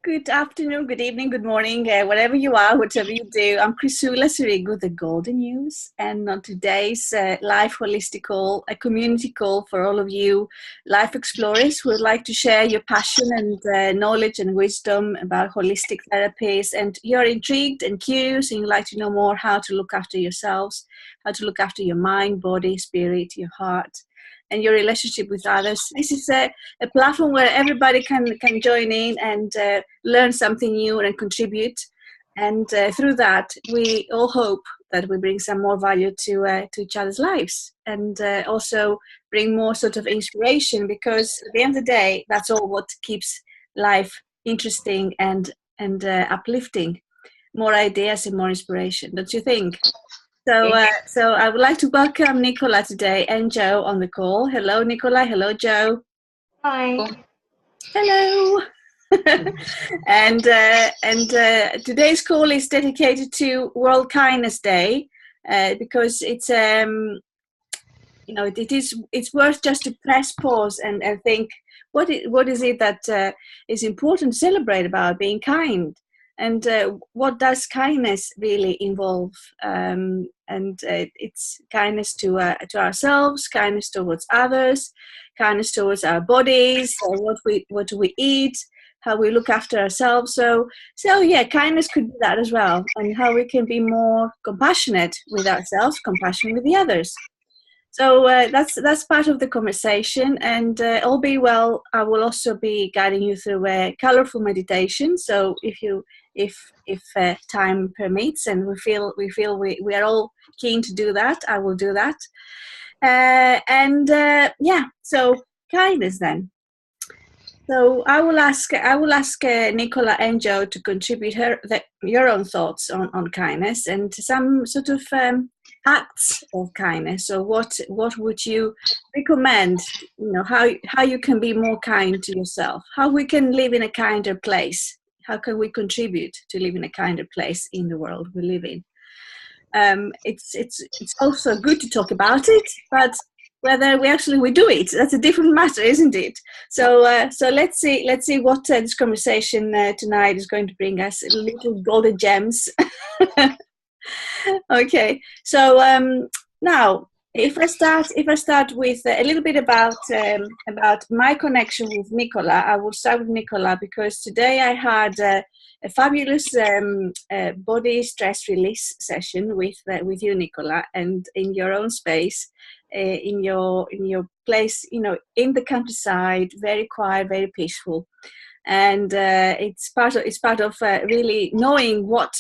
Good afternoon, good evening, good morning, wherever you are, whatever you do. I'm ChriSOULa Sirigou, the Golden Muse, and on today's life holistic call, a community call for all of you life explorers who would like to share your passion and knowledge and wisdom about holistic therapies, and you're intrigued and curious and you'd like to know more how to look after yourselves, how to look after your mind, body, spirit, your heart, and your relationship with others. This is a platform where everybody can join in and learn something new and contribute. And through that, we all hope that we bring some more value to each other's lives, and also bring more sort of inspiration, because at the end of the day, that's all what keeps life interesting and uplifting. More ideas and more inspiration, don't you think? So I would like to welcome Nichola today and Joe on the call. Hello, Nichola. Hello, Joe. Hi. Hello. and today's call is dedicated to World Kindness Day, because it's it's worth just to press pause and think what is it that is important to celebrate about being kind. And what does kindness really involve? It's kindness to ourselves, kindness towards others, kindness towards our bodies, what we eat, how we look after ourselves. So yeah, kindness could be that as well, and how we can be more compassionate with ourselves, compassionate with the others. So that's part of the conversation, and all be well, I will also be guiding you through a colorful meditation. So if time permits, and we feel we are all keen to do that, I will do that. So kindness then. So I will ask Nichola and Joe to contribute your own thoughts on kindness and some sort of acts of kindness. So what would you recommend? How you can be more kind to yourself. How we can live in a kinder place. How can we contribute to live in a kinder place in the world we live in? It's also good to talk about it, but whether we do it, that's a different matter, isn't it? So let's see what this conversation tonight is going to bring us. Little golden gems. Okay, so now if I start with a little bit about my connection with Nichola, I will start with Nichola because today I had a fabulous body stress release session with you, Nichola, and in your own space. In your place, in the countryside, very quiet, very peaceful, and it's part of really knowing what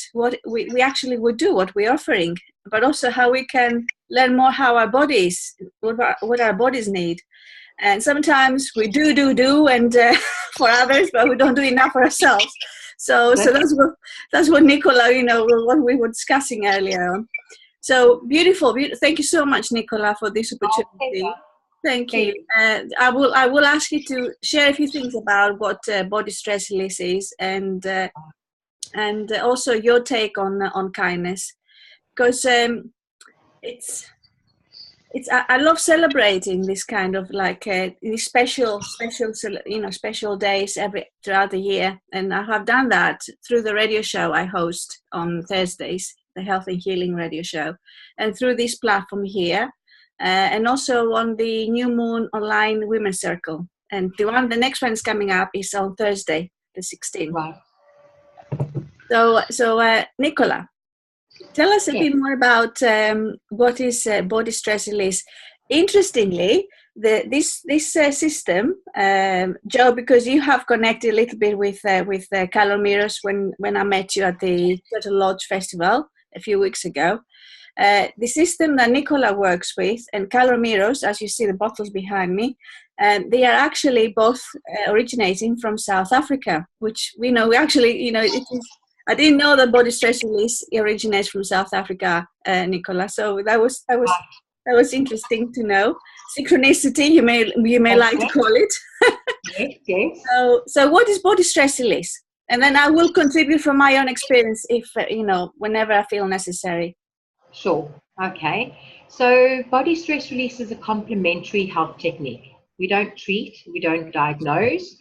we actually would do, what we're offering, but also how we can learn more how our bodies, what our bodies need. And sometimes we do and for others, but we don't do enough for ourselves. So that's what Nichola, what we were discussing earlier on. So beautiful. Thank you so much, Nichola, for this opportunity. Thank you. I will ask you to share a few things about what body stress release is, and also your take on kindness, because I love celebrating this kind of these special days throughout the year, and I have done that through the radio show I host on Thursdays, the Health and Healing radio show, and through this platform here, and also on the New Moon Online Women's Circle. And the next one is coming up is on Thursday, the 16th. Wow. So Nichola, tell us a bit more about what is body stress release. Interestingly, this system, Joe, because you have connected a little bit with Calomiros when I met you at the Turtle Lodge Festival a few weeks ago. The system that Nichola works with and Calomiros, as you see the bottles behind me, they are actually both originating from South Africa, which we know. I didn't know that body stress release originates from South Africa, Nichola. So that was interesting to know. Synchronicity, you may like to call it. Yes. So what is body stress release? And then I will contribute from my own experience if whenever I feel necessary. Sure. Okay. So body stress release is a complementary health technique. We don't treat, we don't diagnose,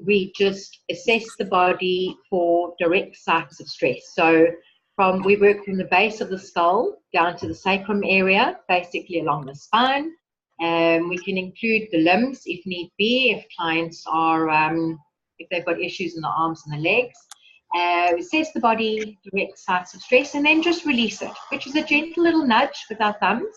we just assess the body for direct sites of stress. So we work from the base of the skull down to the sacrum area, basically along the spine. We can include the limbs if need be, if clients are, if they've got issues in the arms and the legs. We assess the body, direct sites of stress, and then just release it, which is a gentle little nudge with our thumbs.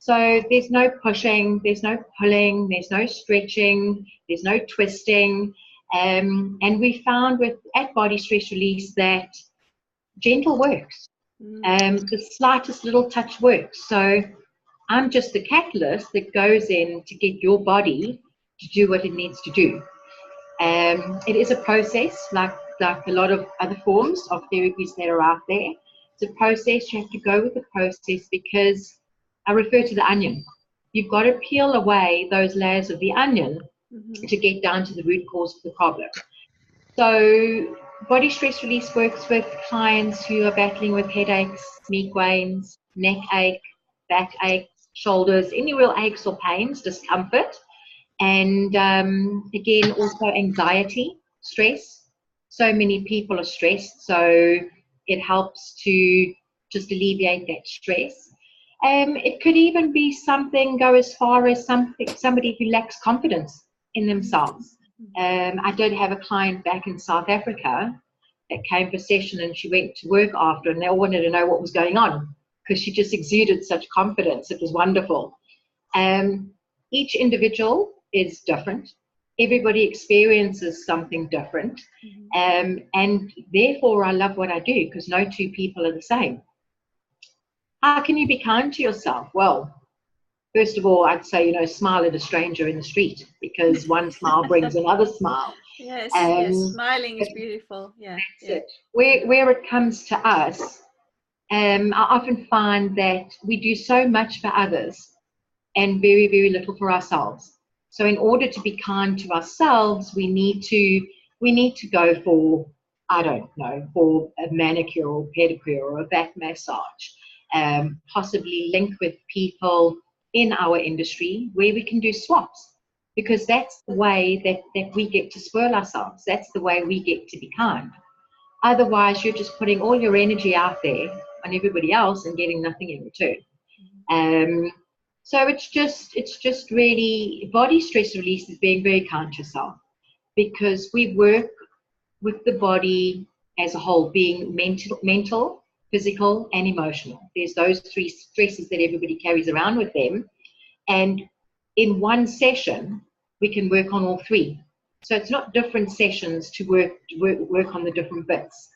So there's no pushing, there's no pulling, there's no stretching, there's no twisting. And we found at Body Stress Release that gentle works. The slightest little touch works. So I'm just the catalyst that goes in to get your body to do what it needs to do. It is a process, like a lot of other forms of therapies that are out there. It's a process. You have to go with the process, because I refer to the onion. You've got to peel away those layers of the onion to get down to the root cause of the problem. So Body Stress Release works with clients who are battling with headaches, migraines, neck ache, back ache, shoulders, any real aches or pains, discomfort. And again, also anxiety, stress. So many people are stressed, so it helps to just alleviate that stress. It could even be go as far as somebody who lacks confidence in themselves. I did have a client back in South Africa that came for session, and she went to work after, and they all wanted to know what was going on, because she just exuded such confidence. It was wonderful. Each individual is different. Everybody experiences something different. And therefore I love what I do, because no two people are the same. How can you be kind to yourself? Well, first of all, I'd say, smile at a stranger in the street, because one smile brings another smile. Yes, yes, smiling is beautiful. Yeah, that's it. Where it comes to us, I often find that we do so much for others and very, very little for ourselves. So in order to be kind to ourselves, we need to go for, I don't know, for a manicure or pedicure or a back massage, possibly link with people in our industry where we can do swaps, because that's the way that we get to swirl ourselves. That's the way we get to be kind. Otherwise, you're just putting all your energy out there on everybody else and getting nothing in return. So it's just really, Body Stress Release is being very kind to yourself, because we work with the body as a whole, being mental, physical, and emotional. There's those three stresses that everybody carries around with them. And in one session, we can work on all three. So it's not different sessions to work on the different bits.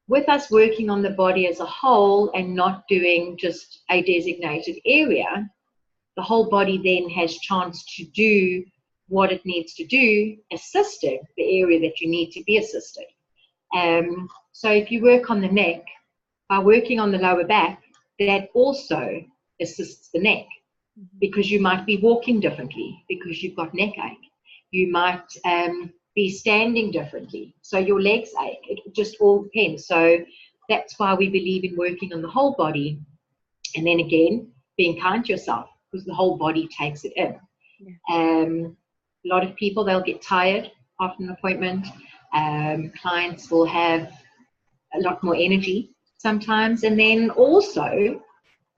With us working on the body as a whole and not doing just a designated area, the whole body then has chance to do what it needs to do, assisting the area that you need to be assisted. So if you work on the neck, by working on the lower back, that also assists the neck, because you might be walking differently because you've got neck ache. You might be standing differently, so your legs ache. It just all depends. So that's why we believe in working on the whole body, and then again, being kind to yourself, because the whole body takes it in. A lot of people, they'll get tired after an appointment. Clients will have a lot more energy sometimes, and then also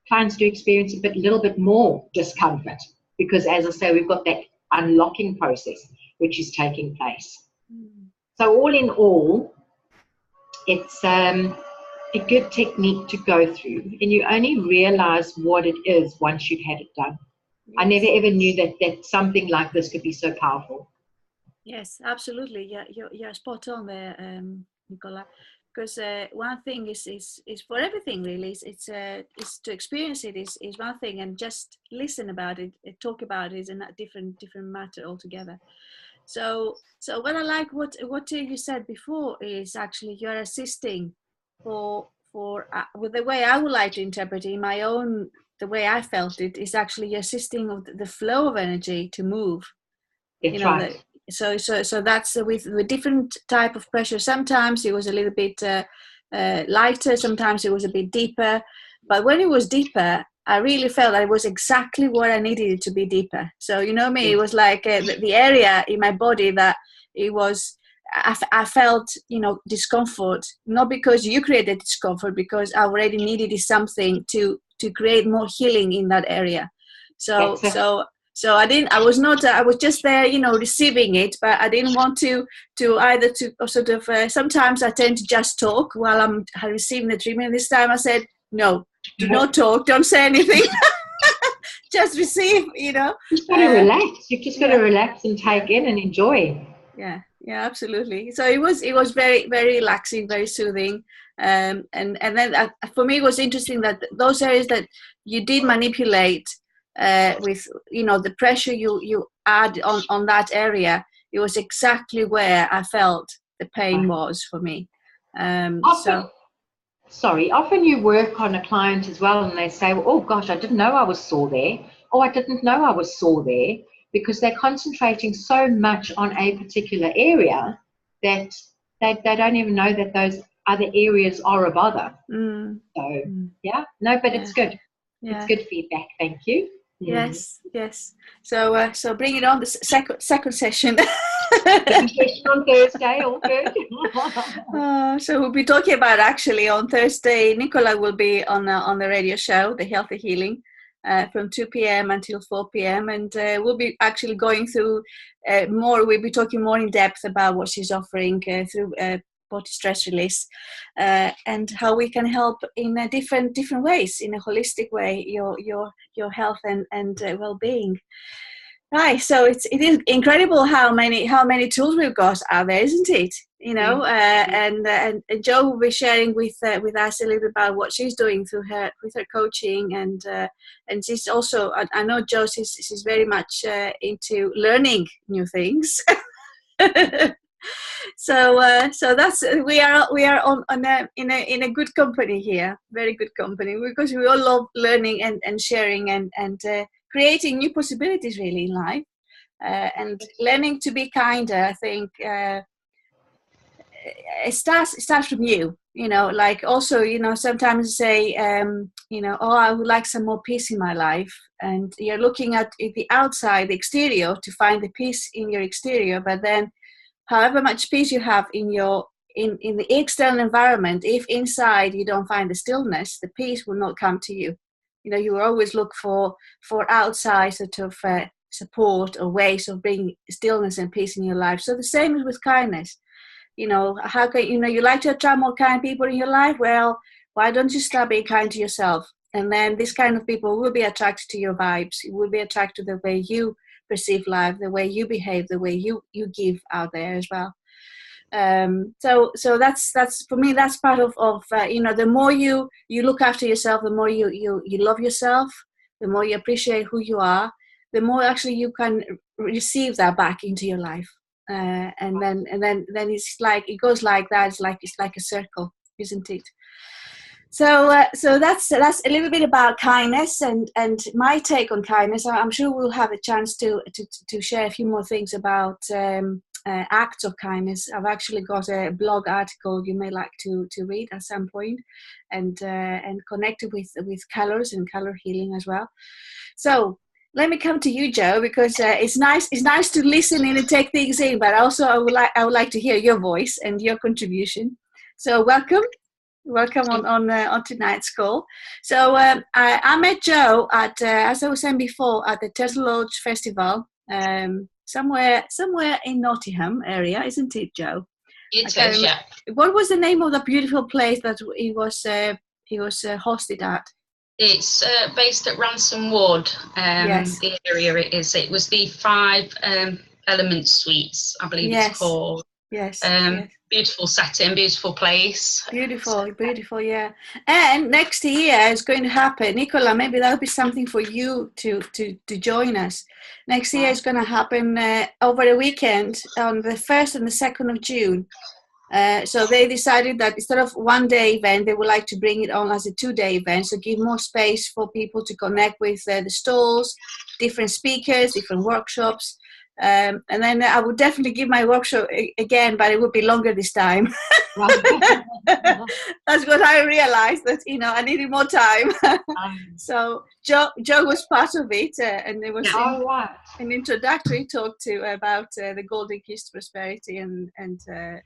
clients do experience a little bit more discomfort, because, as I say, we've got that unlocking process which is taking place. So all in all, it's a good technique to go through, and you only realize what it is once you've had it done. Yes. I never ever knew that something like this could be so powerful. Yes, absolutely. Yeah, you're spot on there, Nichola. Because one thing is for everything really. It's to experience it is one thing, and just listen about it, talk about it is a different matter altogether. So what I like what you said before is actually you're assisting for with the way I would like to interpret it in my own, the way I felt it is actually assisting of the flow of energy to move. It's right. So that's with different type of pressure. Sometimes it was a little bit lighter, sometimes it was a bit deeper. But when it was deeper, I really felt that it was exactly where I needed it to be deeper. So, you know me, it was like the area in my body that it was, I felt, you know, discomfort, not because you created discomfort, because I already needed something to create more healing in that area. So I was just there, you know, receiving it, but I didn't want to sort of, sometimes I tend to just talk while I'm receiving the treatment. This time I said, no, do not talk, don't say anything. Just receive, you know. You've got to relax. You've just got to relax and take in and enjoy. Yeah, absolutely. So it was very, very relaxing, very soothing. And then for me, it was interesting that those areas that you did manipulate with, you know, the pressure you add on that area, it was exactly where I felt the pain was for me. Often you work on a client as well and they say, oh gosh, I didn't know I was sore there. Oh, I didn't know I was sore there, because they're concentrating so much on a particular area that they don't even know that those other areas are a bother. It's good. It's good feedback. Thank you. Yes. So bring it on, the second session. On Thursday, all good. So we'll be talking about, actually, on Thursday, Nichola will be on the radio show, The Healthy Healing, from 2 p.m. until 4 p.m. And we'll be actually going through we'll be talking more in depth about what she's offering through body stress release, and how we can help in different ways, in a holistic way, your health and well-being. Right, so it is incredible how many tools we've got out there, isn't it? You know, and Jo will be sharing with us a little bit about what she's doing with her coaching, and she's also, I know Jo, she's very much into learning new things. So that's we are in a good company here, very good company, because we all love learning and sharing and creating new possibilities really in life, and learning to be kinder. I think it starts from you. You know, like also, you know, sometimes you say, you know, oh, I would like some more peace in my life, and you're looking at the outside, the exterior, to find the peace in your exterior, but then however much peace you have in the external environment, if inside you don't find the stillness, the peace will not come to you. You know, you will always look for outside sort of support or ways of bringing stillness and peace in your life. So the same is with kindness. You know, how can, you know, you like to attract more kind people in your life? Well, why don't you start being kind to yourself? And then this kind of people will be attracted to your vibes. It will be attracted to the way you perceive life, the way you behave, the way you give out there as well. So that's for me, that's part of you know, the more you look after yourself, the more you love yourself, the more you appreciate who you are, the more actually you can receive that back into your life, and then it's like it goes like that. It's like a circle, isn't it? So that's a little bit about kindness and my take on kindness. I'm sure we'll have a chance to share a few more things about acts of kindness. I've actually got a blog article you may like to read at some point, and connected with colors and color healing as well. So let me come to you, Jo, because it's nice to listen in and take things in, but also I would like to hear your voice and your contribution. So welcome on tonight's call. So I met Jo at, as I was saying before, at the Turtle Lodge Festival, somewhere in Nottingham area, isn't it, Jo? It is, yeah. What was the name of the beautiful place that he was hosted at? It's based at Ransom Wood. Yes. The area it is. It was the 5 Element Suites, I believe it's called. Yes. Beautiful setting, beautiful place. Beautiful, yeah. And next year is going to happen, Nichola, maybe that would be something for you to join us. Next year is going to happen over a weekend on the 1st and the 2nd of June. So they decided that instead of one-day event, they would like to bring it on as a 2-day event, so give more space for people to connect with the stalls, different speakers, different workshops. And then I would definitely give my workshop again, but it would be longer this time. That's what I realized, that I needed more time. So Joe was part of it, and there was an introductory talk about the golden keys to prosperity and the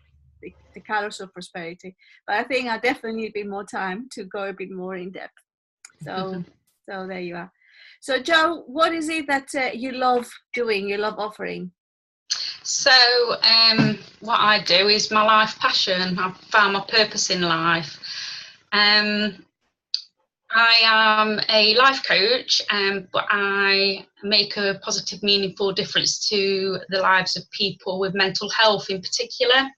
colors of prosperity. But I think I definitely need a bit more time to go a bit more in depth. So there you are. So Joe, what is it that you love doing, you love offering? So what I do is my life passion. I've found my purpose in life. I am a life coach, but I make a positive, meaningful difference to the lives of people with mental health in particular.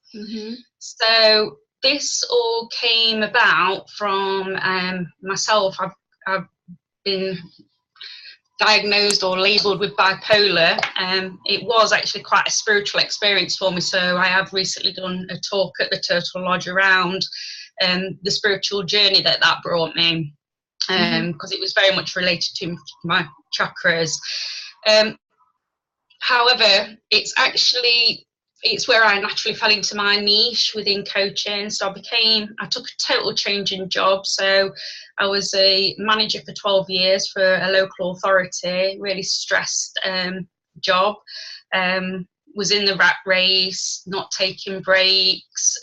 So this all came about from myself. I've been diagnosed or labelled with bipolar. It was actually quite a spiritual experience for me, so I have recently done a talk at the Turtle Lodge around the spiritual journey that brought me, because it was very much related to my chakras. However, it's where I naturally fell into my niche within coaching. So I took a total change in job. So I was a manager for 12 years for a local authority, really stressed job. Was in the rat race, not taking breaks,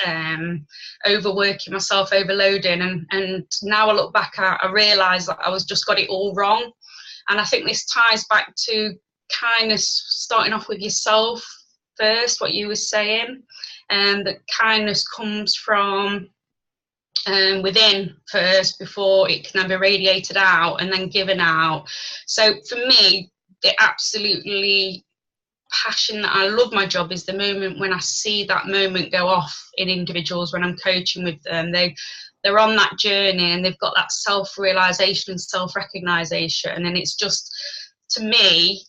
overworking myself, overloading. And now I look back, I realise that I was just got it all wrong. And I think this ties back to kind of starting off with yourself first, what you were saying, and that kindness comes from within first before it can be radiated out and then given out. So for me, the absolutely passion that I love my job is the moment when I see that moment go off in individuals when I'm coaching with them. They're on that journey and they've got that self-realization and self-recognition, and it's just, to me,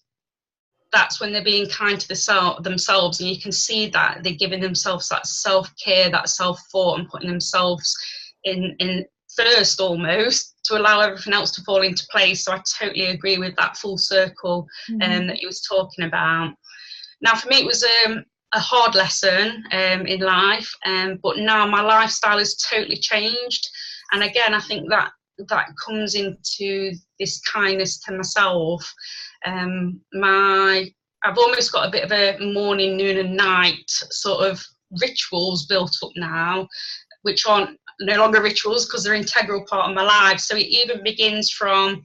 that's when they're being kind to themselves, and you can see that they're giving themselves that self-care, that self-thought, and putting themselves in first almost to allow everything else to fall into place. So I totally agree with that full circle that you was talking about. Now for me it was a hard lesson in life, but now my lifestyle has totally changed, and again I think that comes into this kindness to myself. I've almost got a bit of a morning, noon and night sort of rituals built up now, which aren't no longer rituals because they're an integral part of my life. So it even begins from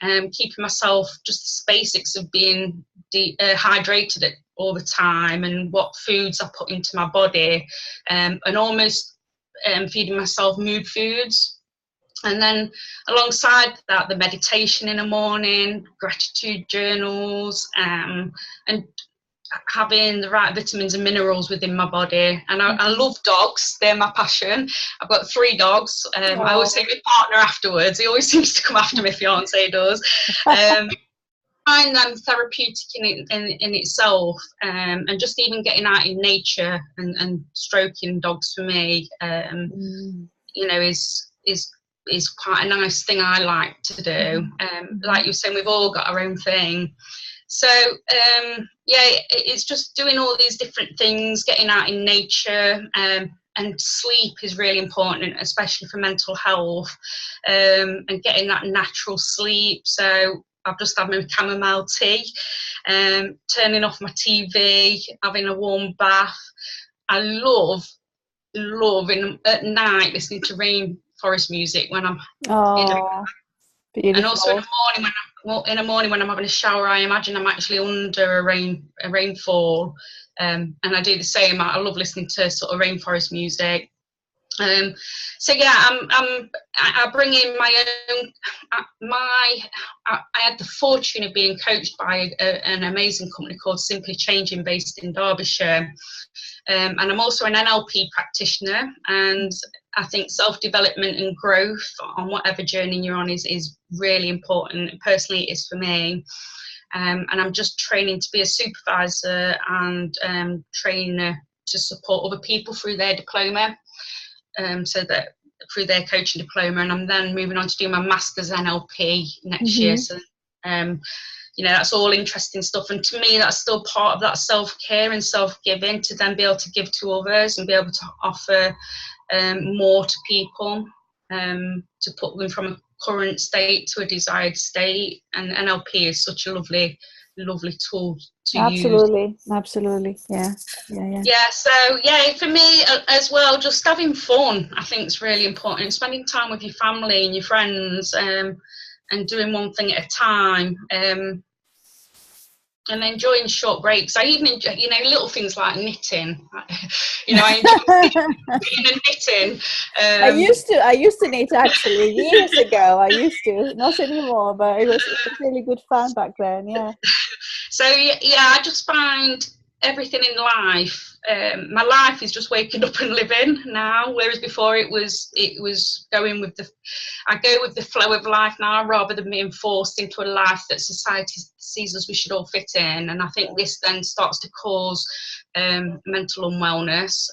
keeping myself just the basics of being hydrated all the time, and what foods I put into my body, and almost feeding myself mood foods. And then alongside that, the meditation in the morning, gratitude journals, and having the right vitamins and minerals within my body. And I love dogs. They're my passion. I've got 3 dogs. I always say my partner afterwards. He always seems to come after me, fiance does. I find them therapeutic in itself, and just even getting out in nature and stroking dogs for me, is quite a nice thing I like to do. Like you were saying, we've all got our own thing. So it's just doing all these different things, getting out in nature, and sleep is really important, especially for mental health, and getting that natural sleep. So I've just had my chamomile tea, turning off my TV, having a warm bath. I love at night listening to rainforest music when I'm beautiful. And also in the morning when I'm having a shower, I imagine I'm actually under a rainfall, and I do the same. I love listening to sort of rainforest music. So yeah, I bring in my own. I had the fortune of being coached by an amazing company called Simply Changing, based in Derbyshire, and I'm also an NLP practitioner. And I think self-development and growth on whatever journey you're on is really important. Personally, it is for me. And I'm just training to be a supervisor and trainer to support other people through their diploma. So that through their coaching diploma, and I'm then moving on to do my master's NLP next year. So you know, that's all interesting stuff. And to me, that's still part of that self-care and self-giving, to then be able to give to others and be able to offer more to people, to put them from a current state to a desired state. And NLP is such a lovely tool to Absolutely. use. Absolutely. Yeah. So for me as well, just having fun, I think, is really important. Spending time with your family and your friends, and doing one thing at a time, and enjoying short breaks. I even enjoy, you know, little things like knitting. You know, I enjoy knitting and knitting. I used to knit, actually, years ago. I used to, not anymore, but it was really good fun back then. Yeah. So I just find everything in life, my life is just waking up and living now, whereas before it was going with I go with the flow of life now, rather than being forced into a life that society sees as we should all fit in. And I think this then starts to cause mental unwellness,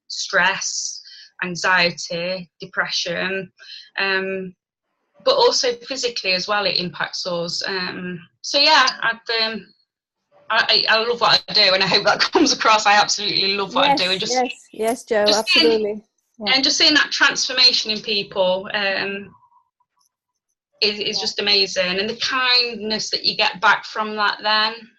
stress, anxiety, depression, but also physically as well. It impacts us. I love what I do, and I hope that comes across. I absolutely love what I do. And Yes, Jo, absolutely. And just seeing that transformation in people is just amazing. And the kindness that you get back from that then,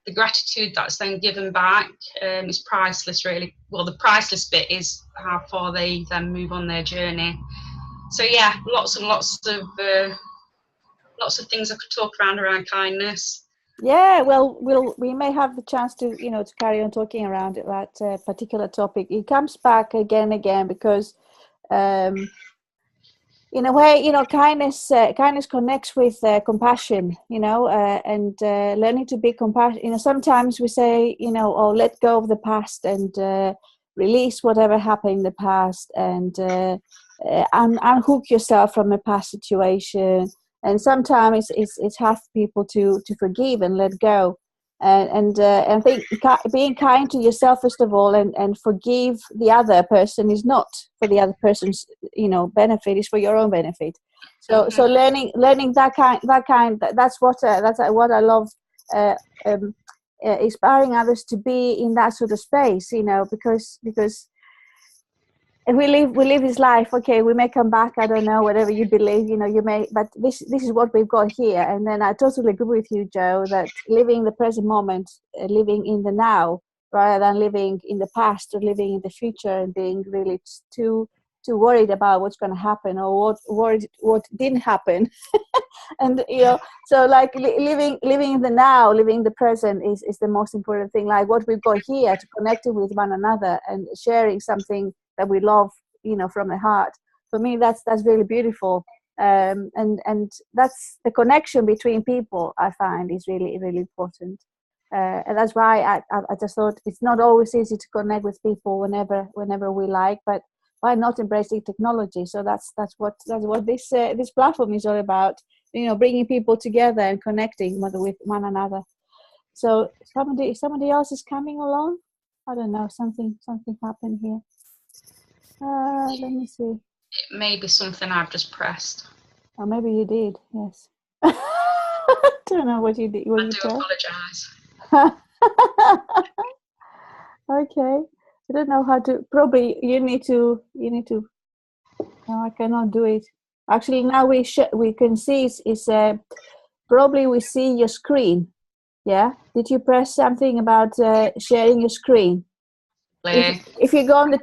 the gratitude that's then given back, is priceless, really. Well, the priceless bit is how far they then move on their journey. So lots and lots of things I could talk around kindness. Yeah, well, we may have the chance to, you know, to carry on talking around that particular topic. It comes back again and again because, in a way, you know, kindness connects with compassion, you know, and learning to be compassionate. You know, sometimes we say, you know, oh, let go of the past and release whatever happened in the past, and unhook yourself from a past situation. And sometimes it's hard for people to forgive and let go, and think being kind to yourself first of all, and forgive the other person is not for the other person's, you know, benefit, is for your own benefit. So learning that's what I love, inspiring others to be in that sort of space, you know, because and we live this life. Okay, we may come back, I don't know, whatever you believe, you know, you may, but this is what we've got here. And then I totally agree with you, Jo, that living the present moment, living in the now, rather than living in the past or living in the future, and being really too worried about what's going to happen, or what didn't happen. And, you know, so like living in the now, living in the present is the most important thing. Like what we've got here, to connecting with one another and sharing something that we love, you know, from the heart. For me, that's really beautiful. And that's the connection between people, I find, is really, really important. And that's why I just thought it's not always easy to connect with people whenever we like, but why not embracing technology? So that's what this platform is all about, you know, bringing people together and connecting with one another. So somebody else is coming along. I don't know, something happened here. Let me see. It may be something I've just pressed. Or maybe you did. Yes. Don't know what you did. I do apologise. Okay. I don't know how to. Probably you need to. No, I cannot do it. Actually, now we can see is probably we see your screen. Yeah. Did you press something about sharing your screen? If you go on the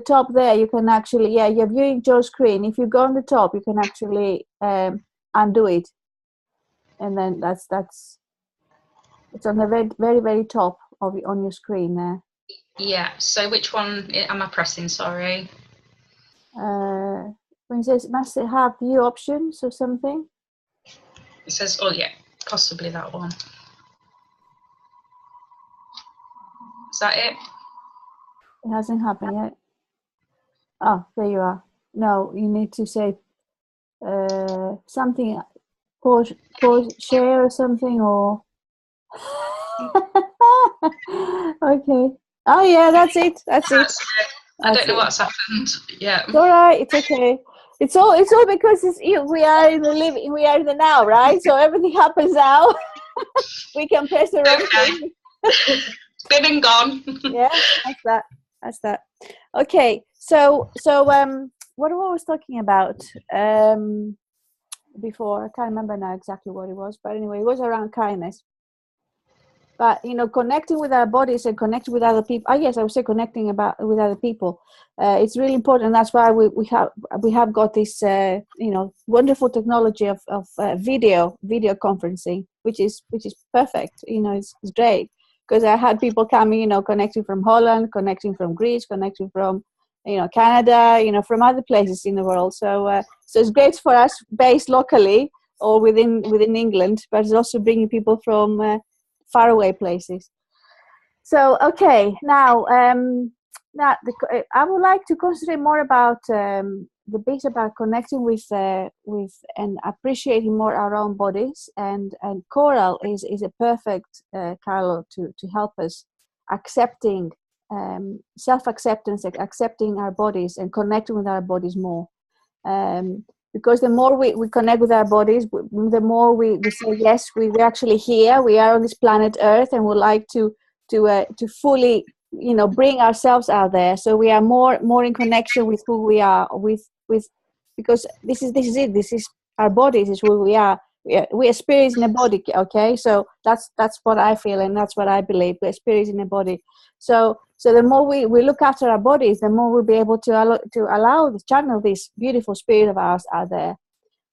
top there, you can actually, you're viewing Joe's screen. If you go on the top, you can actually undo it, and then that's it's on the very, very, very top on your screen there. Yeah. So which one am I pressing? Sorry. When it says must it have view options or something? It says, oh yeah, possibly that one. Is that it? It hasn't happened yet. Oh, there you are. No, you need to say something, pause share or something, or okay. Oh yeah, that's it. I don't know what's happened. Yeah. It's all right. It's okay. It's all because we are in the now, right? So everything happens now. We can press the wrong thing. Been and gone. Yeah, that's that. Okay, so what I was talking about before, I can't remember now exactly what it was, but anyway, it was around kindness. But connecting with our bodies and connecting with other people. Yes, I would say connecting with other people. It's really important. That's why we have got this wonderful technology of video conferencing, which is perfect. It's great, because I had people coming, connecting from Holland, connecting from Greece, connecting from Canada, from other places in the world. So it's great for us based locally or within England, but it's also bringing people from faraway places. So okay, now I would like to concentrate more about the bits about connecting with and appreciating more our own bodies, and choral is a perfect Carlo to help us accepting self-acceptance, accepting our bodies and connecting with our bodies more. Because the more we connect with our bodies, the more we say, yes, we're actually here, we are on this planet Earth, and we'd like to fully, bring ourselves out there. So we are more in connection with who we are, with because this is it. This is our bodies, is who we are. We are spirits in a body, okay? So that's what I feel, and that's what I believe. We're spirits in a body. So the more we look after our bodies, the more we'll be able to allow to channel this beautiful spirit of ours out there.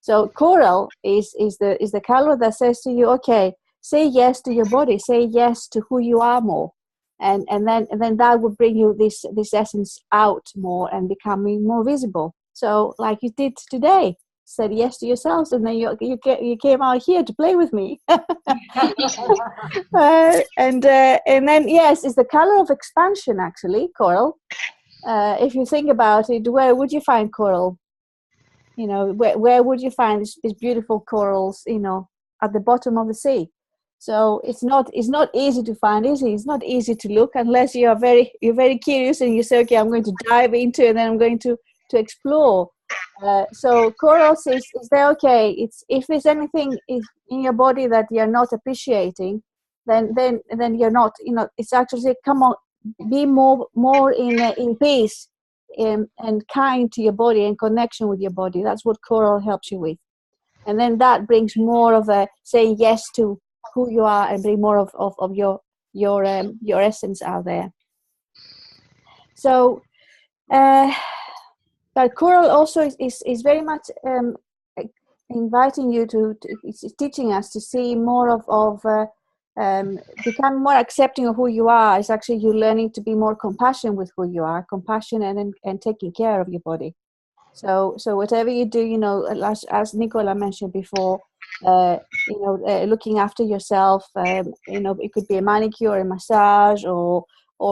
So choral is the color that says to you, okay, say yes to your body, say yes to who you are more, and then that will bring you this essence out more and becoming more visible. So like you did today, said yes to yourselves, and then you came out here to play with me. And then yes, it's the color of expansion, actually, coral. If you think about it, where would you find coral? Where would you find these beautiful corals? At the bottom of the sea. So it's not easy to find, is it? It's not easy to look unless you're very curious and you say, okay, I'm going to dive into it, and then I'm going to explore. So corals is there, okay? It's if there's anything in your body that you're not appreciating, then you're not. It's actually, come on, be more in peace and kind to your body and connection with your body. That's what coral helps you with, and then that brings more of a saying yes to who you are and bring more of your essence out there. So. But coral also is very much inviting you to it's teaching us to see more of become more accepting of who you are. It's actually you learning to be more compassionate with who you are, compassion and taking care of your body. So whatever you do, as Nichola mentioned before, looking after yourself. It could be a manicure, a massage, or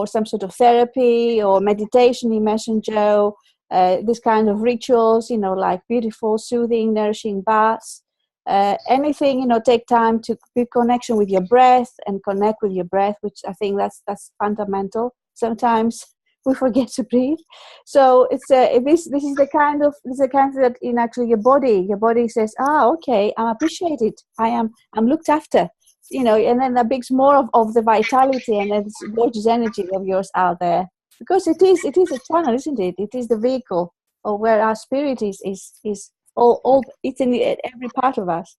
some sort of therapy or meditation. You mentioned, Joe. This kind of rituals, like beautiful, soothing, nourishing baths. Anything, take time to be connection with your breath and connect with your breath, which I think that's fundamental. Sometimes we forget to breathe. So it's this is the kind of that in actually your body says, okay, I'm appreciated. I'm looked after. And then that brings more of the vitality and this gorgeous energy of yours out there. Because it is a channel, isn't it? It is the vehicle of where our spirit is all it's in every part of us.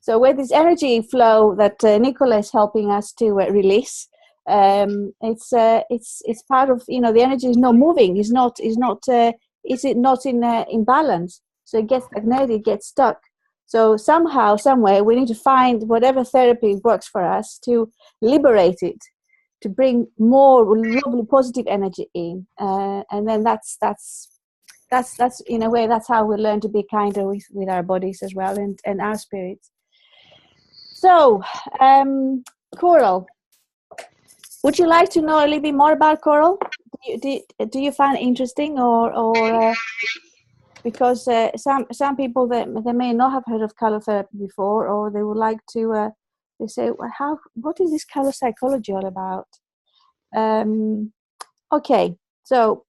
So with this energy flow that Nichola is helping us to release, it's part of the energy is not moving. Is it not in balance? So it gets stagnated, it gets stuck. So somehow, somewhere, we need to find whatever therapy works for us to liberate it, to bring more lovely positive energy in, and then that's in a way that's how we learn to be kinder with our bodies as well and our spirits. So coral, would you like to know a little bit more about coral? Do you find it interesting, or because some people that they may not have heard of color therapy before, or they would like to they say, well, what is this color psychology all about? Okay, so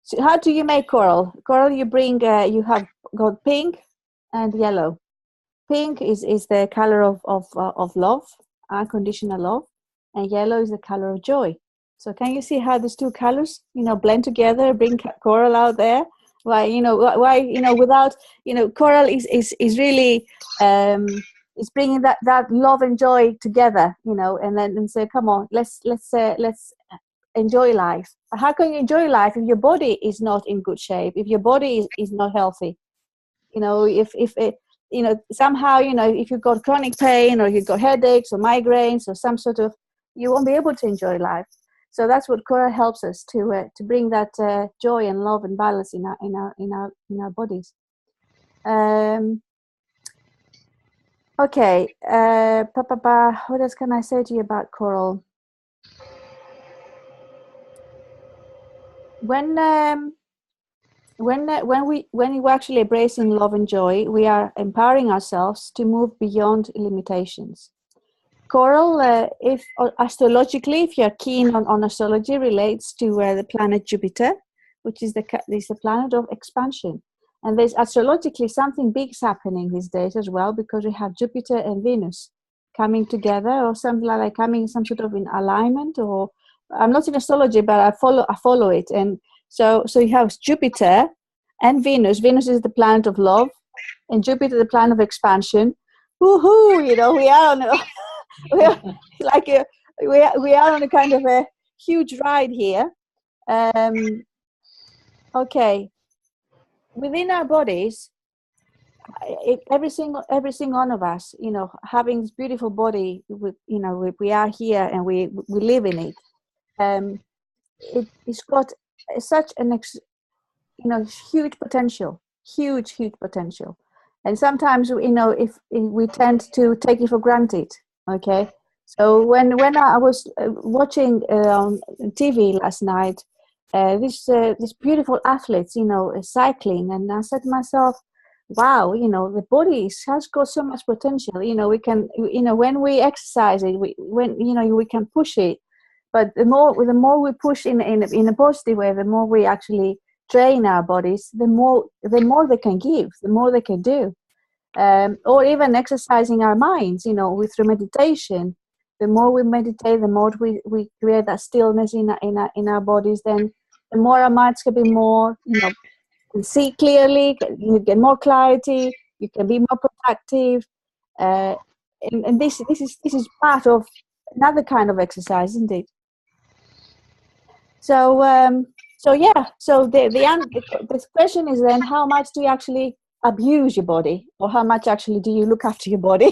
So how do you make coral? Coral, you bring, you have got pink and yellow. Pink is the color of love, unconditional love, and yellow is the color of joy. So can you see how these two colors, blend together, bring coral out there? Why, without, coral is really, it's bringing that love and joy together, and say, come on, let's enjoy life. How can you enjoy life if your body is not in good shape, if your body is not healthy? If it, somehow, if you've got chronic pain or you've got headaches or migraines or some sort of, you won't be able to enjoy life. So that's what coral helps us to bring that joy and love and balance in our bodies. Okay. What else can I say to you about coral? When we're actually embracing love and joy, we are empowering ourselves to move beyond limitations. Coral, if astrologically, if you're keen on astrology, relates to the planet Jupiter, which is the planet of expansion. And there's astrologically something big's happening these days as well, because we have Jupiter and Venus coming together, or something like coming some sort of in alignment. Or I'm not in astrology, but I follow it. And so you have Jupiter and Venus. Venus is the planet of love, and Jupiter the planet of expansion. Woohoo! We are on we are on a kind of a huge ride here. Okay, within our bodies, every single one of us, having this beautiful body, we are here and we live in it. It's got such an huge potential, huge potential. And sometimes, if we tend to take it for granted. Okay, so when I was watching on TV last night, this beautiful athletes, cycling, and I said to myself, wow, the body has got so much potential. We can, when we exercise it, we can push it. But the more we push in a positive way, the more we actually train our bodies, the more they can give, the more they can do. Or even exercising our minds, through meditation. The more we meditate, the more we create that stillness in our bodies, then the more our minds can be more, can see clearly, you get more clarity, you can be more productive. And this is part of another kind of exercise, isn't it? So the question is then, how much do you actually abuse your body, or how much actually do you look after your body?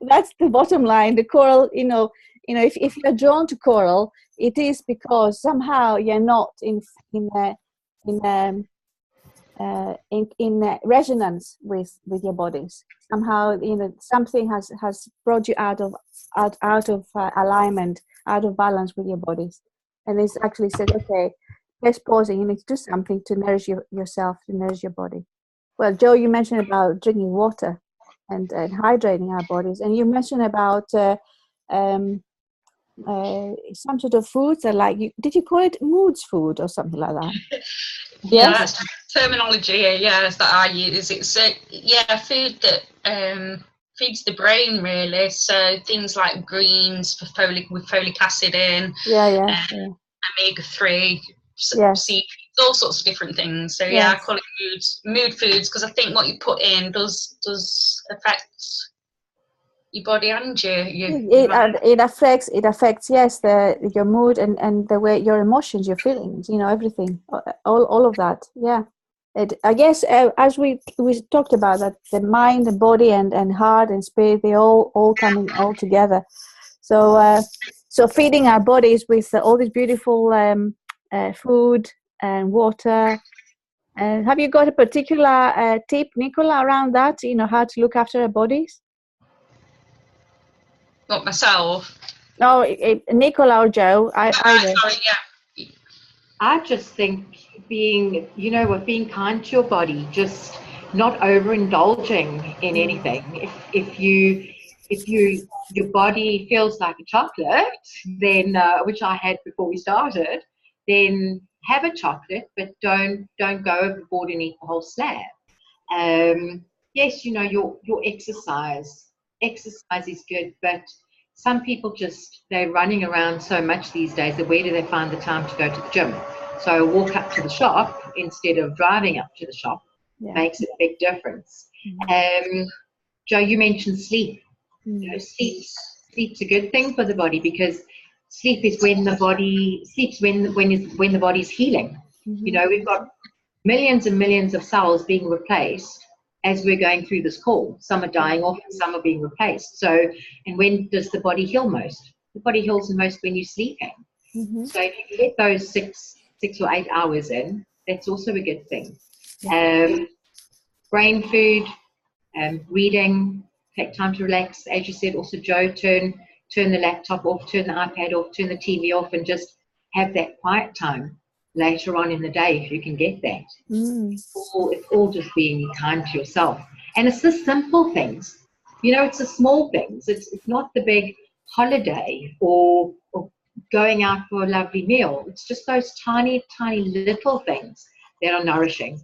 that's the bottom line. The coral, if you're drawn to coral, it is because somehow you're not in resonance with your bodies. Somehow, something has brought you out of alignment, out of balance with your bodies, and it's actually said, okay, let's pause it. You need to do something to nourish yourself, to nourish your body. Well, Joe, you mentioned about drinking water and hydrating our bodies, and you mentioned about some sort of foods that, like, did you call it Muse food or something like that? Yeah, yes? That's terminology. Yes, that I use. It's food that feeds the brain, really. So things like greens with folic acid in. Omega-3. Seeds, all sorts of different things. So I call it mood foods, because I think what you put in does affect your body and it affects your mood and the way, your emotions, your feelings, everything, all of that. I guess as we talked about, that the mind, the body, and heart and spirit, they all coming all together. So feeding our bodies with all this beautiful food and water. Have you got a particular tip, Nichola, around that? How to look after our bodies? Not myself. No, Nichola or Joe. I just think being kind to your body, just not overindulging in anything. If your body feels like a chocolate, then which I had before we started, then have a chocolate, but don't go overboard and eat the whole slab. Yes, you know, your exercise is good, but some people they're running around so much these days that where do they find the time to go to the gym? So walk up to the shop instead of driving up to the shop makes a big difference. Joe, you mentioned sleep. You know, sleep's a good thing for the body, because sleep is when the body sleeps when the body's healing. You know, we've got millions and millions of cells being replaced as we're going through this call. Some are dying off and some are being replaced. So, and when does the body heal most? The body heals the most when you're sleeping. So if you can get those six or 8 hours in, that's also a good thing. Brain food, reading, take time to relax. As you said, also Joe, turn the laptop off, turn the iPad off, turn the TV off, and just have that quiet time later on in the day if you can get that. It's all just being kind to yourself. And it's the simple things. You know, it's the small things. It's not the big holiday or going out for a lovely meal. It's just those tiny, tiny little things that are nourishing.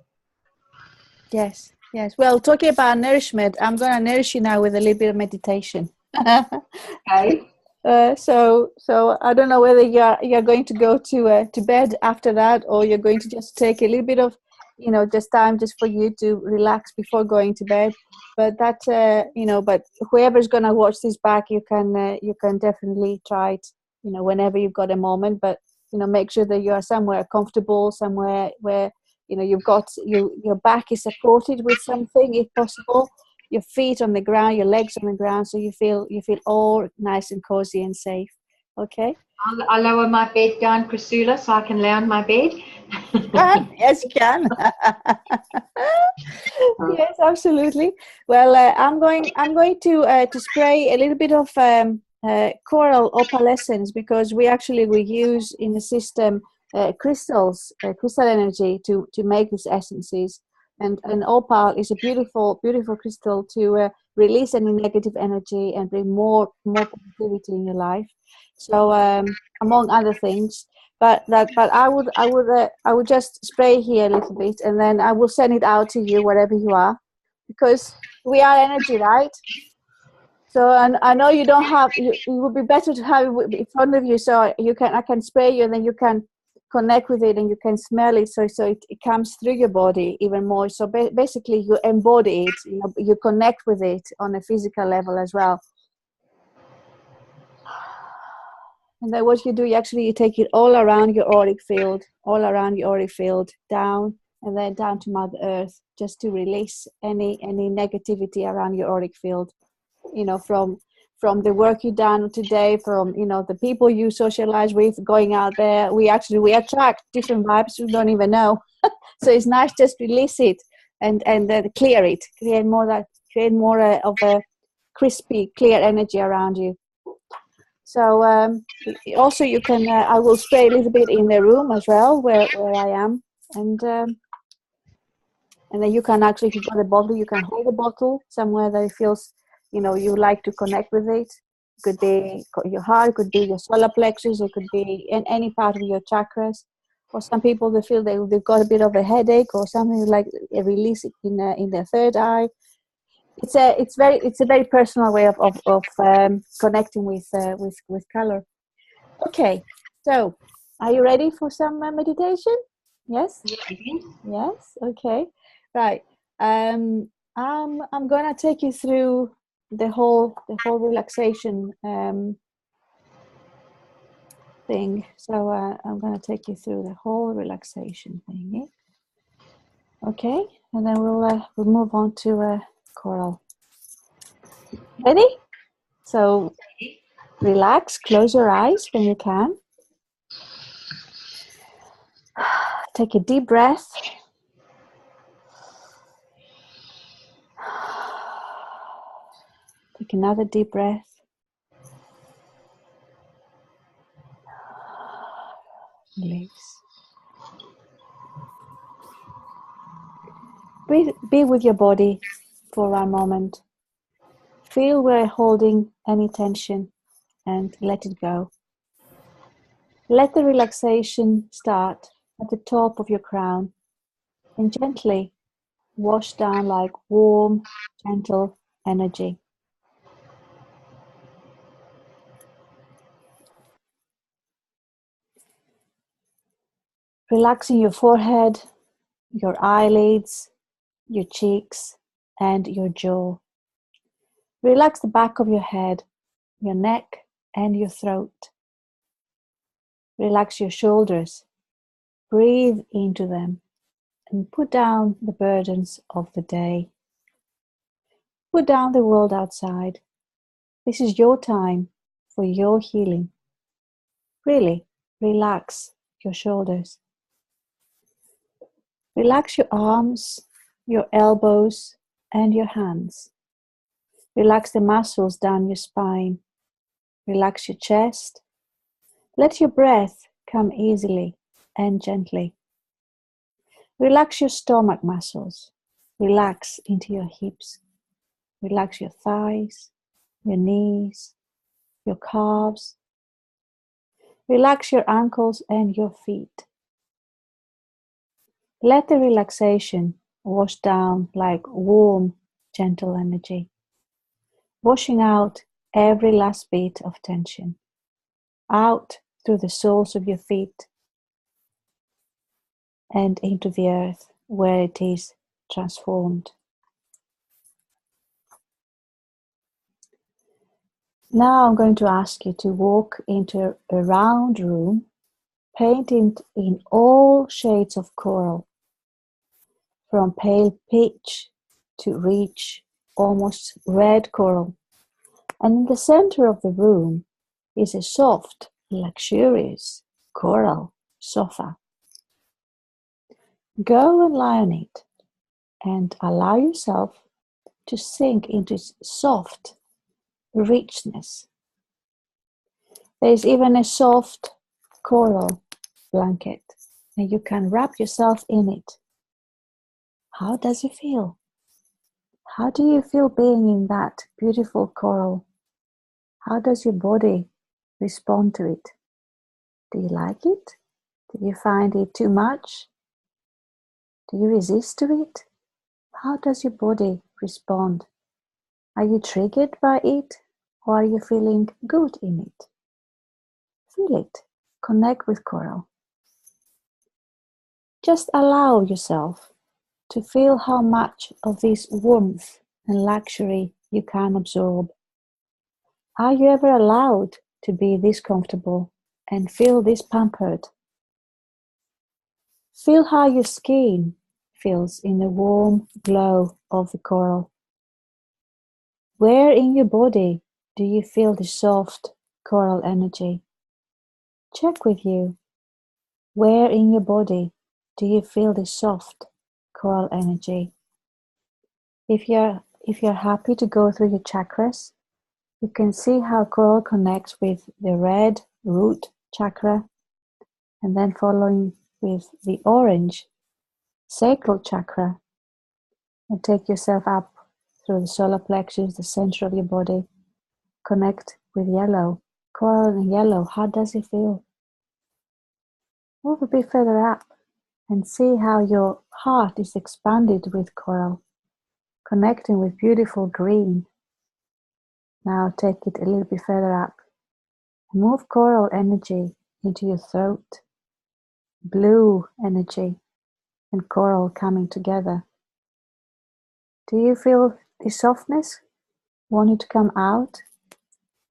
Yes. Well, talking about nourishment, I'm going to nourish you now with a little bit of meditation. Okay. So I don't know whether you're going to go to bed after that, or you're going to just take a little bit of, you know, just time just for you to relax before going to bed. But that but whoever's going to watch this back, you can definitely try it, you know, whenever you've got a moment. But you know, make sure that you are somewhere comfortable, somewhere where you know you've got your back is supported with something, if possible. Your feet on the ground, your legs on the ground, so you feel all nice and cozy and safe. Okay. I'll lower my bed down, ChriSOULa, so I can lay on my bed. Yes, you can. Yes, absolutely. Well, I'm going to spray a little bit of coral opalescence, because we use in the system crystal energy to make these essences. And opal is a beautiful crystal to release any negative energy and bring more positivity in your life. So among other things, but I would just spray here a little bit, and then I will send it out to you wherever you are, because we are energy, right? So I know you don't have. It would be better to have it in front of you, so I can spray you, and then you can connect with it and you can smell it, so it comes through your body even more. So basically you embody it, you know, you connect with it on a physical level as well. And then what you do, you take it all around your auric field, down, and then down to Mother Earth, just to release any negativity around your auric field, you know, from the work you've done today, from, you know, the people you socialize with, going out there. We attract different vibes we don't even know. So it's nice just release it and clear it, create more of a crispy, clear energy around you. So also you can, I will spray a little bit in the room as well where I am, and then you can actually, if you've got a bottle, you can hold the bottle somewhere that it feels, you know, you like to connect with it. It could be your heart, it could be your solar plexus, it could be in any part of your chakras. Or some people, they feel they've got a bit of a headache or something, like release it in their third eye. It's a very personal way of connecting with color. Okay, so are you ready for some meditation? Yes. Yes. Okay. Right. I'm gonna take you through the whole relaxation thing. So I'm gonna take you through the whole relaxation thing. Okay, and then we'll move on to coral. Ready? So relax. Close your eyes when you can. Take a deep breath. Take another deep breath. Release. Be with your body for one moment. Feel where you're holding any tension and let it go. Let the relaxation start at the top of your crown and gently wash down like warm, gentle energy. Relaxing your forehead, your eyelids, your cheeks, and your jaw. Relax the back of your head, your neck, and your throat. Relax your shoulders. Breathe into them and put down the burdens of the day. Put down the world outside. This is your time for your healing. Really, relax your shoulders. Relax your arms, your elbows, and your hands. Relax the muscles down your spine. Relax your chest. Let your breath come easily and gently. Relax your stomach muscles. Relax into your hips. Relax your thighs, your knees, your calves. Relax your ankles and your feet. Let the relaxation wash down like warm, gentle energy, washing out every last bit of tension, out through the soles of your feet and into the earth where it is transformed. Now I'm going to ask you to walk into a round room painted in all shades of coral, from pale peach to rich, almost red coral. And in the center of the room is a soft, luxurious coral sofa. Go and lie on it and allow yourself to sink into its soft richness. There is even a soft coral blanket, and you can wrap yourself in it. How does it feel? How do you feel being in that beautiful coral? How does your body respond to it? Do you like it? Do you find it too much? Do you resist to it? How does your body respond? Are you triggered by it, or are you feeling good in it? Feel it. Connect with coral. Just allow yourself to feel how much of this warmth and luxury you can absorb. Are you ever allowed to be this comfortable and feel this pampered? Feel how your skin feels in the warm glow of the coral. Where in your body do you feel the soft coral energy? Check with you. Where in your body do you feel the soft coral energy? If you're happy to go through your chakras, you can see how coral connects with the red root chakra, and then following with the orange sacral chakra, and take yourself up through the solar plexus, the center of your body. Connect with yellow, coral and yellow. How does it feel? Move a bit further up and see how your heart is expanded with coral, connecting with beautiful green. Now take it a little bit further up. Move coral energy into your throat, blue energy and coral coming together. Do you feel the softness wanting to come out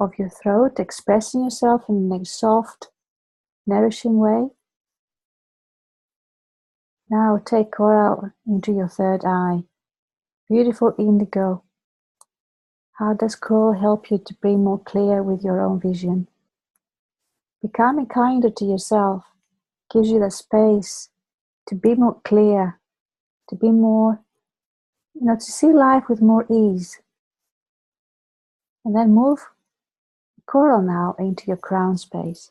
of your throat, expressing yourself in a soft, nourishing way? Now take coral into your third eye, beautiful indigo. How does coral help you to be more clear with your own vision? Becoming kinder to yourself gives you the space to be more clear, to be more, to see life with more ease. And then move coral now into your crown space,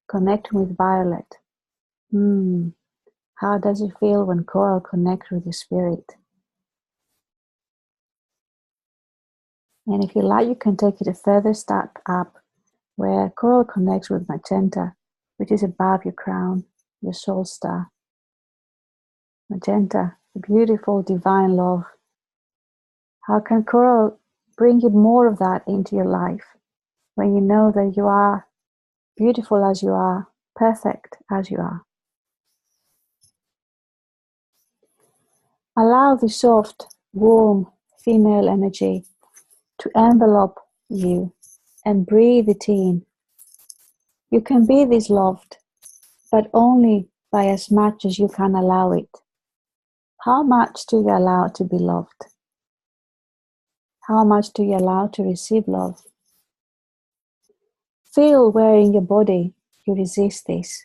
connecting with violet. How does it feel when coral connects with your spirit? And if you like, you can take it a further step up, where coral connects with magenta, which is above your crown, your soul star. Magenta, the beautiful divine love. How can coral bring you more of that into your life when you know that you are beautiful as you are, perfect as you are? Allow the soft, warm female energy to envelop you and breathe it in. You can be this loved, but only by as much as you can allow it. How much do you allow to be loved? How much do you allow to receive love? Feel where in your body you resist this,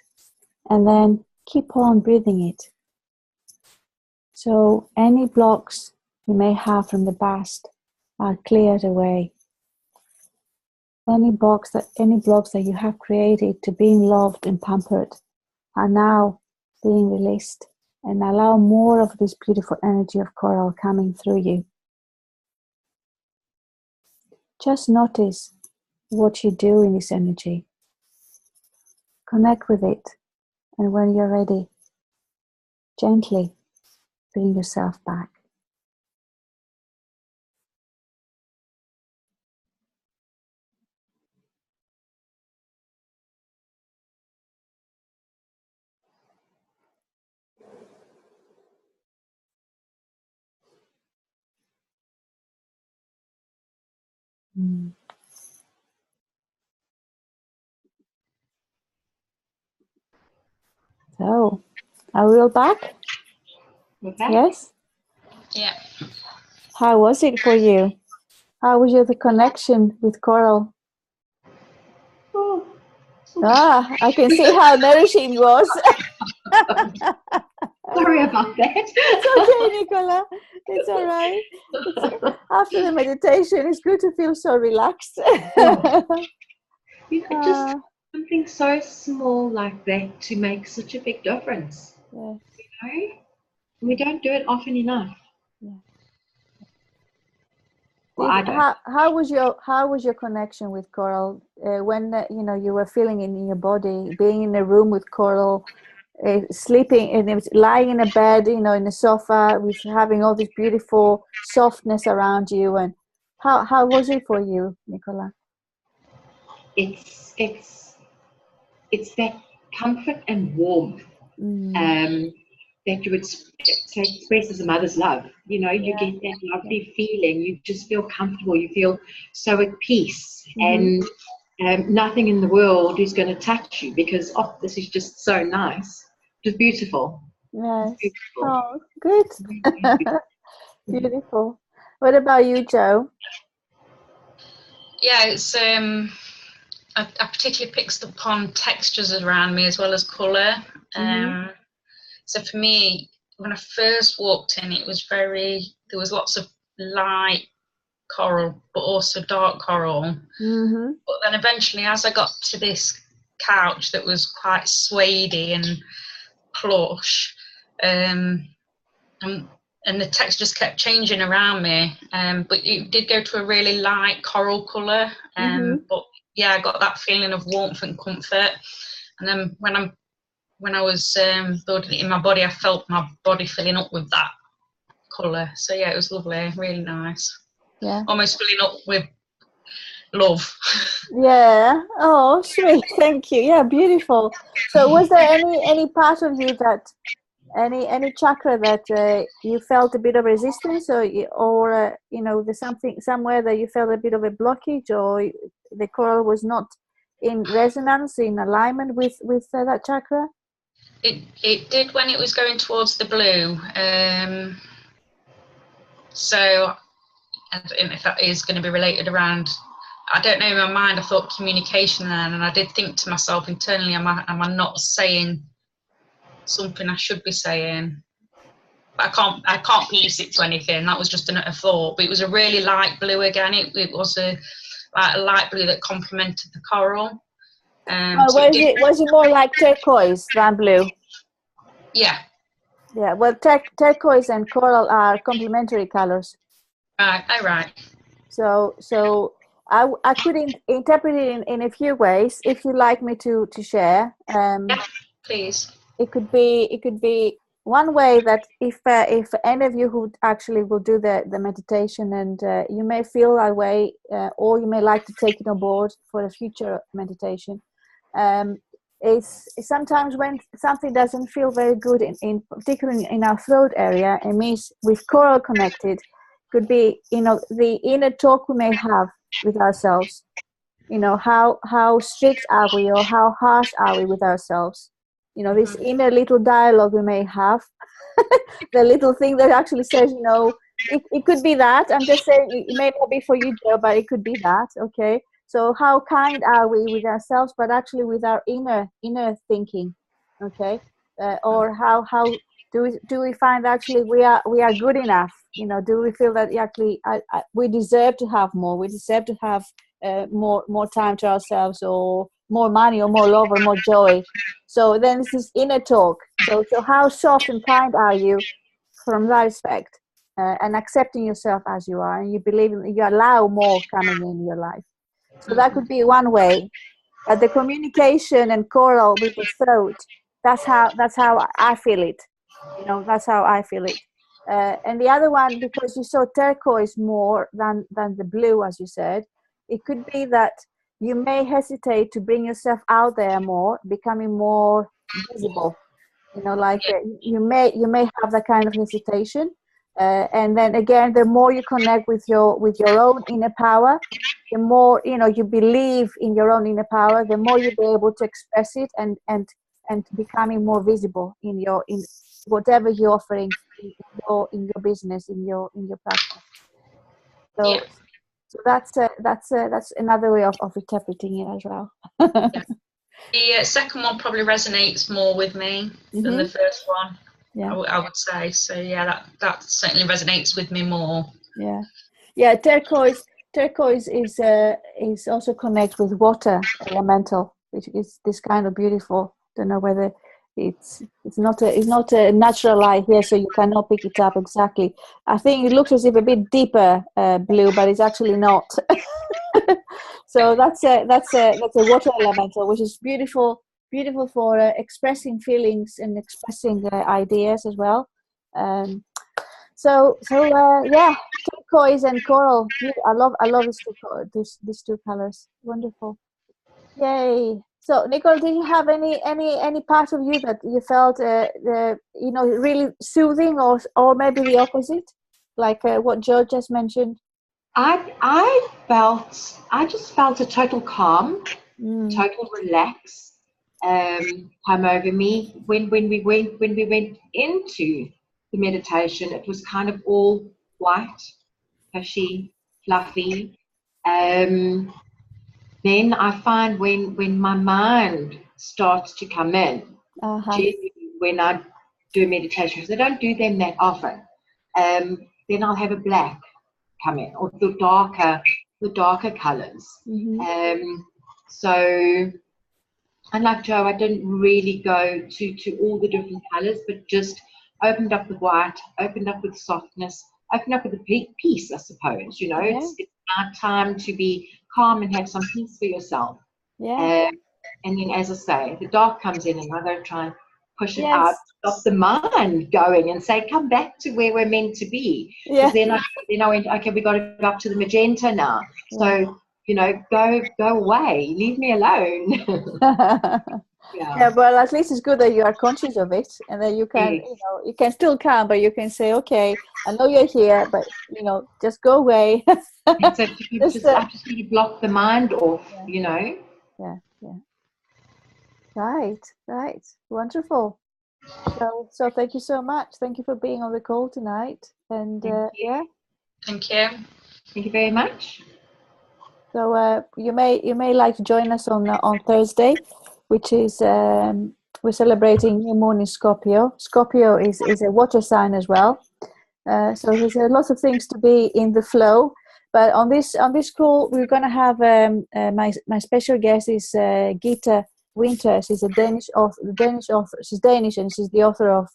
and then keep on breathing it. So any blocks you may have from the past are cleared away. Any blocks that you have created to being loved and pampered are now being released, and allow more of this beautiful energy of coral coming through you. Just notice what you do in this energy. Connect with it, and when you're ready, gently bring yourself back. So, are we all back? Okay. Yes? Yeah. How was it for you? How was the connection with coral? Oh. I can see how nourishing it was. Sorry about that. It's okay, Nichola. It's all right. After the meditation, it's good to feel so relaxed. Just something so small like that to make such a big difference. Yes. You know? We don't do it often enough. Yeah. Well, I don't. How was your connection with coral when you were feeling it in your body, being in a room with coral, sleeping and lying in a bed, in a sofa, with having all this beautiful softness around you, and how was it for you, Nichola? It's that comfort and warmth that you would express as a mother's love. You get that lovely feeling. You just feel comfortable. You feel so at peace, and nothing in the world is going to touch you because this is just so nice. Just beautiful. Yes. Beautiful. Oh, good. Beautiful. What about you, Joe? Yeah, it's I particularly picked up on textures around me as well as colour. So for me, when I first walked in, there was lots of light coral, but also dark coral. But then eventually, as I got to this couch that was quite suedey and plush, and the text just kept changing around me. But it did go to a really light coral colour. But yeah, I got that feeling of warmth and comfort. And then when I was building it in my body, I felt my body filling up with that colour. So yeah, it was lovely, really nice. Yeah. Almost filling up with love. Yeah. Oh, sweet. Thank you. Yeah, beautiful. So was there any part of you that any chakra that you felt a bit of resistance, or there's something somewhere that you felt a bit of a blockage, or the coral was not in resonance, in alignment with that chakra? It did when it was going towards the blue. So I don't know if that is going to be related around. I don't know, in my mind I thought communication then, and I did think to myself internally, am I not saying something I should be saying? But I can't piece it to anything. That was just a thought. But it was a really light blue again. It was a light blue that complemented the coral. Was it more like turquoise than blue? Yeah. Yeah. Well, turquoise and coral are complementary colors. Right. Oh, right. So I could interpret it in a few ways. If you'd like me to share, Yeah, please. it could be one way that if any of you who actually will do the meditation, and you may feel that way, or you may like to take it on board for a future meditation, is sometimes when something doesn't feel very good, in particularly in our throat area, it means with coral connected, could be, the inner talk we may have with ourselves. How strict are we, or how harsh are we with ourselves? This inner little dialogue we may have, the little thing that actually says, it could be that. I'm just saying, it may not be for you, Joe, but it could be that. Okay. So how kind are we with ourselves, but actually with our inner thinking? Okay. Or how do we find actually we are good enough? Do we feel that actually we deserve to have more? We deserve to have more time to ourselves, or more money, or more love, or more joy. So then this is inner talk. So how soft and kind are you from that aspect, and accepting yourself as you are, and you believe you allow more coming in your life. So that could be one way. But the communication and choral with the throat, that's how I feel it. That's how I feel it. And the other one, because you saw turquoise more than the blue, as you said, it could be that you may hesitate to bring yourself out there more, becoming more visible. You may have that kind of hesitation. And then again, the more you connect with your own inner power, the more you believe in your own inner power, the more you'll be able to express it and becoming more visible in whatever you're offering in your business, in your practice. So that's another way of interpreting it as well. The second one probably resonates more with me than the first one. Yeah, I would say so. Yeah, that certainly resonates with me more. Yeah. Turquoise is also connect with water elemental, which is this kind of beautiful. Don't know whether it's not a natural light here, so you cannot pick it up exactly. I think it looks as if a bit deeper blue, but it's actually not. So that's a water elemental, which is beautiful for expressing feelings and expressing ideas as well. So turquoise and coral. I love these two colors. Wonderful. Yay. So Nichola, did you have any part of you that you felt really soothing, or maybe the opposite, like what Joe just mentioned? I just felt a total calm, total relax come over me when we went into the meditation. It was kind of all white, cushy, fluffy. Then I find when my mind starts to come in, generally when I do meditations, I don't do them that often. Then I'll have a black come in, or the darker colors. So unlike Joe, I didn't really go to all the different colors, but just opened up with white, opened up with softness, opened up with a peace, I suppose. It's not time to be calm and have some peace for yourself. And then, as I say, the dark comes in, and I go try and push it out, stop the mind going, and say, come back to where we're meant to be. Because then I went, okay, we got to go up to the magenta now. So, go away, leave me alone. Well, at least it's good that you are conscious of it, and that you can, you can still come, but you can say, okay, I know you're here, but just go away. So I just need to block the mind off, Yeah. Right. Wonderful. So thank you so much. Thank you for being on the call tonight. And Thank you. Thank you very much. So you may like to join us on Thursday, which is we're celebrating new moon in Scorpio. Scorpio is a water sign as well. So there's lots of things to be in the flow. But on this call, we're going to have my special guest is Gita Winter. She's a Danish author. She's Danish, and she's the author of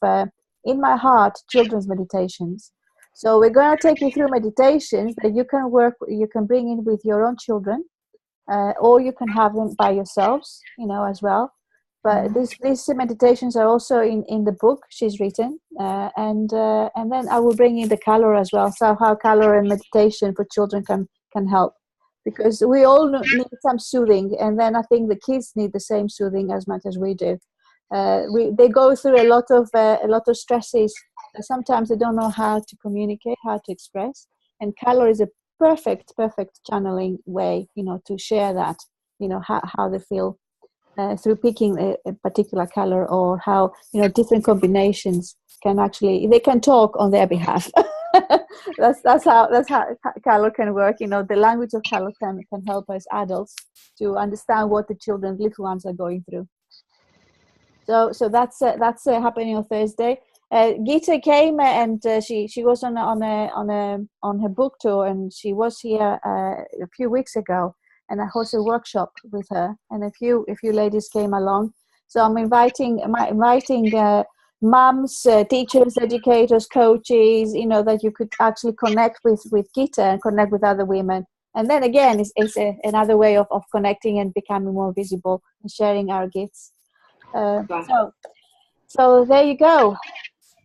In My Heart Children's Meditations. So we're going to take you through meditations that you can bring in with your own children, or you can have them by yourselves, as well. But these meditations are also in the book she's written, and then I will bring in the color as well. So how color and meditation for children can help, because we all need some soothing, and then I think the kids need the same soothing as much as we do. They go through a lot of stresses. Sometimes they don't know how to communicate, how to express, and color is a perfect channeling way, to share that, how they feel through picking a particular color, or how different combinations they can talk on their behalf. that's how color can work. The language of color can help us adults to understand what the little ones are going through. So that's happening on Thursday. Gita came, and she was on her book tour, and she was here a few weeks ago, and I hosted a workshop with her, and a few ladies came along. So I'm inviting mums, teachers, educators, coaches, that you could actually connect with Gita and connect with other women. And then again, it's another way of connecting and becoming more visible and sharing our gifts. So there you go.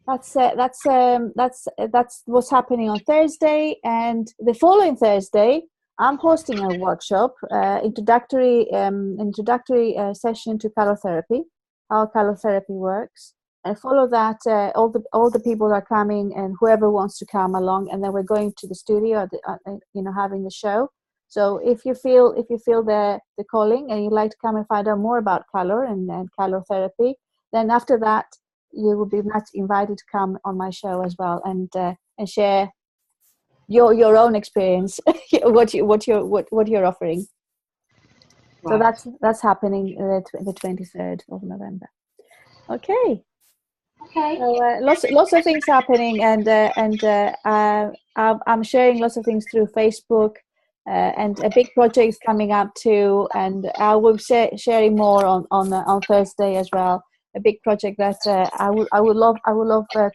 That's what's happening on Thursday, and the following Thursday I'm hosting a workshop, introductory session to color therapy, how color therapy works, and follow that. All the people are coming, and whoever wants to come along, and then we're going to the studio, having the show. So if you feel the calling and you'd like to come and find out more about color and color therapy, then after that you will be much invited to come on my show as well, and share your own experience, what you're offering. Right. So that's happening the 23rd of November. Okay. So lots of things happening, and I'm sharing lots of things through Facebook, and a big project is coming up too, and I will be sharing more on Thursday as well. A big project that I would love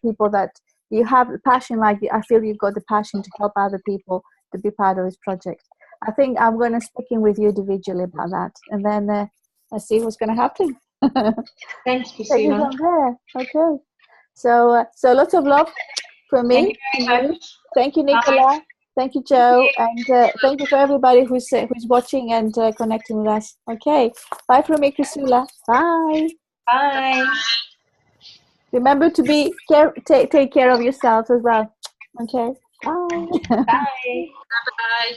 people that you have passion, like I feel you've got the passion to help other people to be part of this project. I think I'm going to speak in with you individually about that, and then let's see what's going to happen. Thanks, Christina. Okay. So lots of love from me. Thank you, Nichola. Thank you, Joe, and thank you for everybody who's watching and connecting with us. Okay. Bye from me, ChriSOULa. Bye. Bye. Remember to take care of yourself as well. Okay. Bye. Bye. Bye.